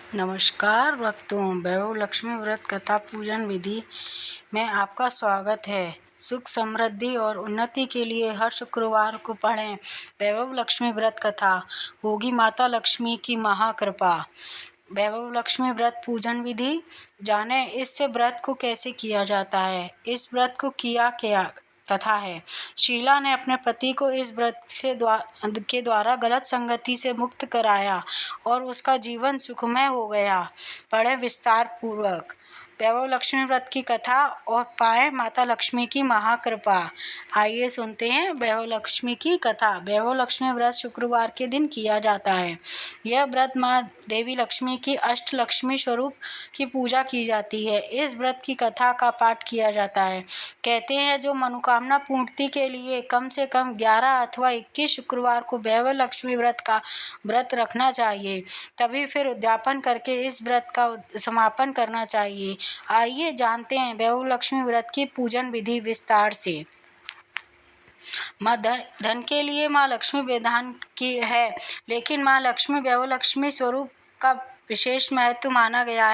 नमस्कार भक्तों, वैभव लक्ष्मी व्रत कथा पूजन विधि में आपका स्वागत है। सुख समृद्धि और उन्नति के लिए हर शुक्रवार को पढ़ें वैभव लक्ष्मी व्रत कथा, होगी माता लक्ष्मी की महाकृपा। वैभव लक्ष्मी व्रत पूजन विधि जाने इससे व्रत को कैसे किया जाता है। इस व्रत को किया क्या कथा है। शीला ने अपने पति को इस व्रत के द्वारा गलत संगति से मुक्त कराया और उसका जीवन सुखमय हो गया। पढ़ें विस्तार पूर्वक वैभव लक्ष्मी व्रत की कथा और पाएं माता लक्ष्मी की महाकृपा। आइए सुनते हैं वैभव लक्ष्मी की कथा। वैभव लक्ष्मी व्रत शुक्रवार के दिन किया जाता है। यह व्रत माँ देवी लक्ष्मी की अष्टलक्ष्मी स्वरूप की पूजा की जाती है। इस व्रत की कथा का पाठ किया जाता है। कहते हैं जो मनोकामना पूर्ति के लिए कम से कम 11 अथवा 21 शुक्रवार को वैभव लक्ष्मी व्रत का व्रत रखना चाहिए, तभी फिर उद्यापन करके इस व्रत का समापन करना चाहिए। आइए जानते हैं वैभव लक्ष्मी व्रत की पूजन विधि विस्तार से। माँ धन के लिए माँ लक्ष्मी विधान की है, लेकिन माँ लक्ष्मी वैभव लक्ष्मी स्वरूप का विशेष महत्व माना गया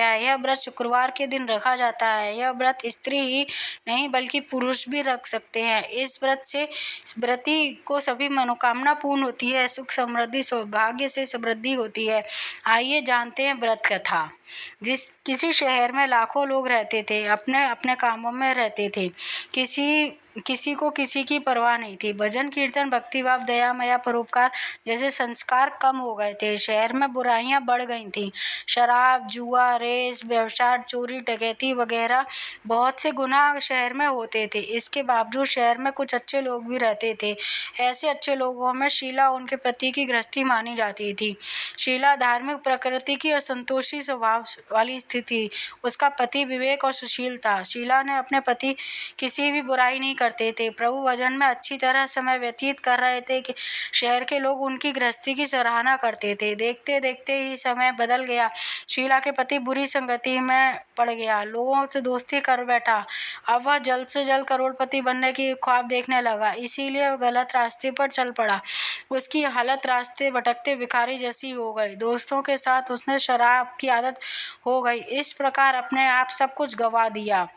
है। यह व्रत शुक्रवार के दिन रखा जाता है। यह व्रत स्त्री ही नहीं बल्कि पुरुष भी रख सकते हैं। इस व्रत से व्रती को सभी मनोकामना पूर्ण होती है, सुख समृद्धि सौभाग्य से समृद्धि होती है। आइए जानते हैं व्रत कथा। किसी शहर में लाखों लोग रहते थे, अपने अपने कामों में रहते थे। किसी को किसी की परवाह नहीं थी। भजन कीर्तन भक्तिभाव दया माया परोपकार जैसे संस्कार कम हो गए थे। शहर में बुराइयां बढ़ गई थीं। शराब जुआ रेस व्यभिचार चोरी डकैती वगैरह बहुत से गुनाह शहर में होते थे। इसके बावजूद शहर में कुछ अच्छे लोग भी रहते थे। ऐसे अच्छे लोगों में शीला उनके पति की गृहस्थी मानी जाती थी। शीला धार्मिक प्रकृति की और संतोषी स्वभाव वाली स्थिति। उसका पति विवेक और सुशील था। शीला ने अपने पति किसी भी बुराई नहीं करते थे, प्रभु भजन में अच्छी तरह समय व्यतीत कर रहे थे कि शहर के लोग उनकी गृहस्थी की सराहना करते थे। देखते देखते ही समय बदल गया। शीला के पति बुरी संगति में पड़ गया, लोगों से दोस्ती कर बैठा। अब वह जल्द से जल्द करोड़पति बनने की ख्वाब देखने लगा, इसीलिए वह गलत रास्ते पर चल पड़ा। उसकी हालत रास्ते भटकते भिखारी जैसी हो गई। दोस्तों के साथ उसने शराब की आदत हो गई। इस प्रकार अपने आप सब कुछ गंवा दिया।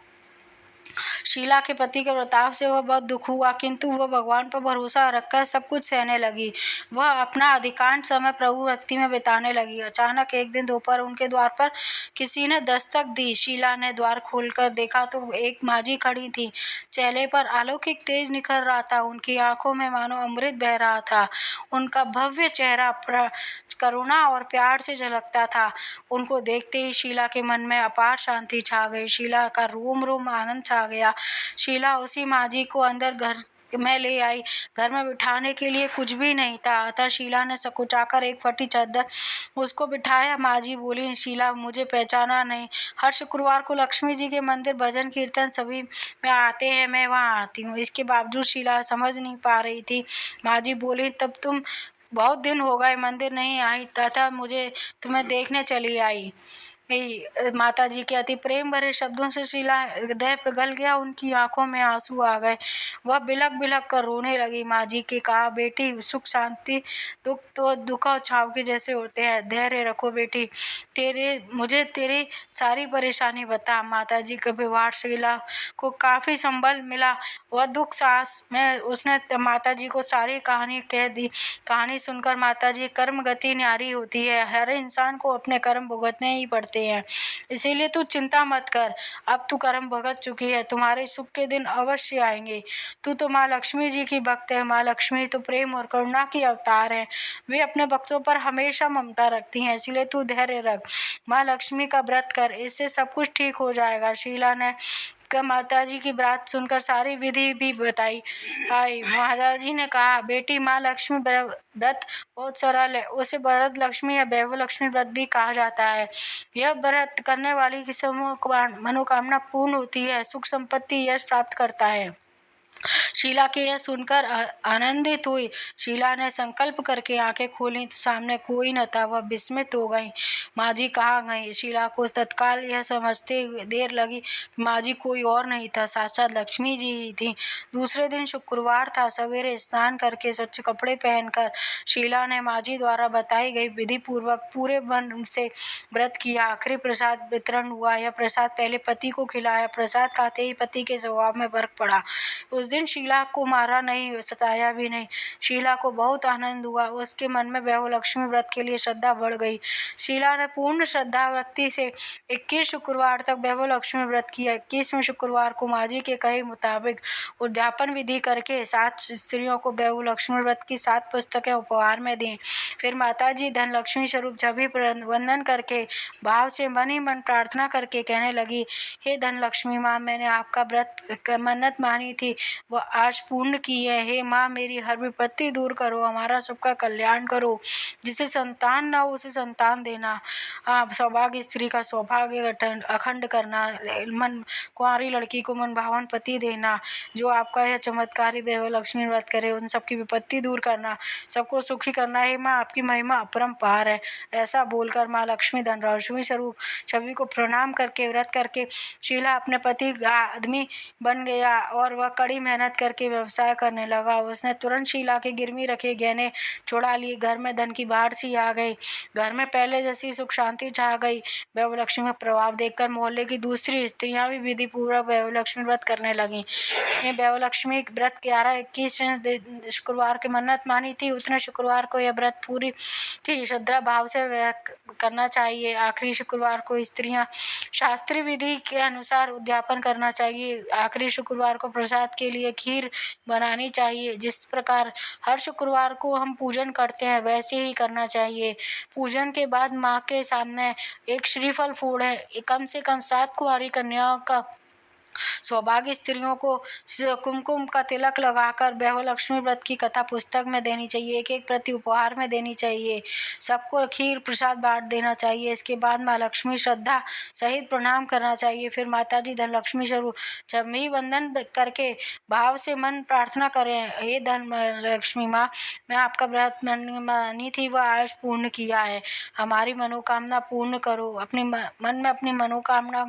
शीला के पति के बर्ताव से वह बहुत दुख हुआ, किंतु वह भगवान पर भरोसा रखकर सब कुछ सहने लगी। वह अपना अधिकांश समय प्रभु भक्ति में बिताने लगी। अचानक एक दिन दोपहर उनके द्वार पर किसी ने दस्तक दी। शीला ने द्वार खोलकर देखा तो एक माजी खड़ी थी। चेहरे पर अलौकिक तेज निखर रहा था। उनकी आंखों में मानो अमृत बह रहा था। उनका भव्य चेहरा करुणा और प्यार से झलकता था। उनको देखते ही शीला के मन में अपार शांति छा गई। शीला का रोम रोम आनंद छा गया। शीला उसी माजी को अंदर घर में ले आई। घर में बिठाने के लिए कुछ भी नहीं था, अतः शीला ने सकुचाकर एक फटी चादर उसको बिठाया। माजी बोली, शीला मुझे पहचाना नहीं? हर शुक्रवार को लक्ष्मी जी के मंदिर भजन कीर्तन सभी में आते हैं, मैं वहाँ आती हूँ। इसके बावजूद शीला समझ नहीं पा रही थी। माजी बोली, तब तुम बहुत दिन हो गए मंदिर नहीं आई, तथा मुझे तुम्हें देखने चली आई। माता जी के अति प्रेम भरे शब्दों से शीला हृदय पिघल गया। उनकी आंखों में आंसू आ गए। वह बिलक बिलक कर रोने लगी। माँ जी के कहा, बेटी सुख शांति दुख तो दुख और छाव के जैसे होते हैं, धैर्य रखो बेटी। मुझे तेरी सारी परेशानी बता। माता जी के व्यवहार शीला को काफ़ी संबल मिला। वह दुख साहस में उसने माता जी को सारी कहानी कह दी। कहानी सुनकर माता जी, कर्म गति न्यारी होती है, हर इंसान को अपने कर्म भुगतने ही पड़ते हैं, इसीलिए तू चिंता मत कर। अब तू कर्म भुगत चुकी है, तुम्हारे सुख के दिन अवश्य आएंगे। तू तो माँ लक्ष्मी जी की भक्त है। माँ लक्ष्मी तो प्रेम और करुणा की अवतार है। वे अपने भक्तों पर हमेशा ममता रखती हैं, इसलिए तू धैर्य रख। माँ लक्ष्मी का व्रत कर, इससे सब कुछ ठीक हो जाएगा। शीला ने माता जी की बात सुनकर सारी विधि भी बताई। माता जी ने कहा, बेटी माँ लक्ष्मी व्रत बहुत सरल है, उसे व्रत लक्ष्मी या वैभव लक्ष्मी व्रत भी कहा जाता है। यह व्रत करने वाली की मनोकामना पूर्ण होती है, सुख संपत्ति यश प्राप्त करता है। शीला के यह सुनकर आनंदित हुई। शीला ने संकल्प करके आंखें खोली तो सामने कोई न था। वह विस्मित हो गई। माँ जी कहाँ गई? शीला को तत्काल यह समझते हुए देर लगी कि माँ जी कोई और नहीं था, साक्षात लक्ष्मी जी ही थी। दूसरे दिन शुक्रवार था। सवेरे स्नान करके स्वच्छ कपड़े पहनकर शीला ने माँ जी द्वारा बताई गई विधि पूर्वक पूरे मन से व्रत किया। आखिरी प्रसाद वितरण हुआ। यह प्रसाद पहले पति को खिलाया। प्रसाद खाते ही पति के स्वभाव में फर्क पड़ा। उस दिन शीला को मारा नहीं, सताया भी नहीं। शीला को बहुत आनंद हुआ। उसके मन में लक्ष्मी व्रत के लिए श्रद्धा बढ़ गई। शीला ने पूर्ण श्रद्धा भक्ति से 21 शुक्रवार तक लक्ष्मी व्रत किया। 21वें शुक्रवार को माँ जी के कहे मुताबिक उद्यापन विधि करके 7 स्त्रियों को लक्ष्मी व्रत की 7 पुस्तकें उपहार में दी। फिर माता जी धन लक्ष्मी स्वरूप छवि वंदन करके भाव से मन ही मन प्रार्थना करके कहने लगी, हे धन लक्ष्मी माँ, मैंने आपका व्रत मन्नत मानी थी, वह आज पूर्ण की है। हे माँ, मेरी हर विपत्ति दूर करो, हमारा सबका कल्याण करो। जिसे संतान ना हो उसे संतान देना, सौभाग्य स्त्री का सौभाग्य अखंड करना, मन कुंवारी लड़की को मन भावन पति देना, जो आपका यह चमत्कारी लक्ष्मी व्रत करे उन सबकी विपत्ति दूर करना, सबको सुखी करना। हे माँ, आपकी महिमा अपरंपार है। ऐसा बोलकर माँ लक्ष्मी धन लक्ष्मी स्वरूप छवि को प्रणाम करके व्रत करके शीला अपने पति का आदमी बन गया और वह कड़ी मेहनत करके व्यवसाय करने लगा। उसने तुरंत शीला के गिरवी रखे गहने छुड़ा लिए। घर में धन की बाढ़ सी आ गई। घर में पहले जैसी सुख शांति छा गई। लक्ष्मी का प्रभाव देखकर मोहल्ले की दूसरी स्त्रियां भी विधि पूर्वक लक्ष्मी व्रत करने लगी। लक्ष्मी व्रत 11-21 शुक्रवार की मन्नत मानी थी, उतने शुक्रवार को यह व्रत पूरी थी श्रद्धा भाव से करना चाहिए। आखिरी शुक्रवार को स्त्रियां शास्त्रीय विधि के अनुसार उद्यापन करना चाहिए। आखिरी शुक्रवार को प्रसाद के लिए खीर बनानी चाहिए। जिस प्रकार हर शुक्रवार को हम पूजन करते हैं वैसे ही करना चाहिए। पूजन के बाद माँ के सामने एक श्रीफल फोड़े। कम से कम 7 कुंवारी कन्याओं का सौभाग्य स्त्रियों को कुमकुम का तिलक लगाकर लक्ष्मी व्रत की कथा पुस्तक में देनी चाहिए। एक प्रति उपहार में देनी चाहिए। सबको खीर प्रसाद बांट देना चाहिए। इसके बाद माँ लक्ष्मी श्रद्धा सहित प्रणाम करना चाहिए। फिर माता जी धन लक्ष्मी स्वरूप छवि वंदन करके भाव से मन प्रार्थना करें, हे धन लक्ष्मी माँ, मैं आपका व्रत मानी थी, वह आज पूर्ण किया है। हमारी मनोकामना पूर्ण करो। अपनी मन में अपनी मनोकामना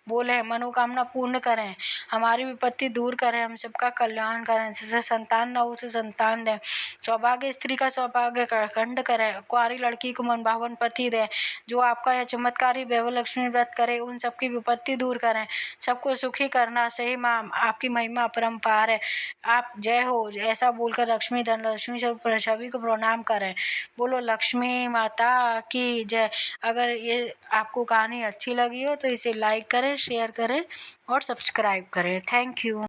बोले, मनोकामना पूर्ण करें, हमारी विपत्ति दूर करें, हम सबका कल्याण करें। जिसे संतान न हो उसे संतान दें, सौभाग्य स्त्री का सौभाग्य अखंड करें, कुंवारी लड़की को मन भावन पति दें। जो आपका यह चमत्कारी लक्ष्मी व्रत करे उन सबकी विपत्ति दूर करें, सबको सुखी करना। सही माँ, आपकी महिमा अपरंपार है, आप जय हो। ऐसा बोलकर लक्ष्मी धन लक्ष्मी स्वरूप छवि को प्रणाम करें। बोलो लक्ष्मी माता की जय। अगर ये आपको कहानी अच्छी लगी हो तो इसे लाइक करें, शेयर करें और सब्सक्राइब करें। Thank you.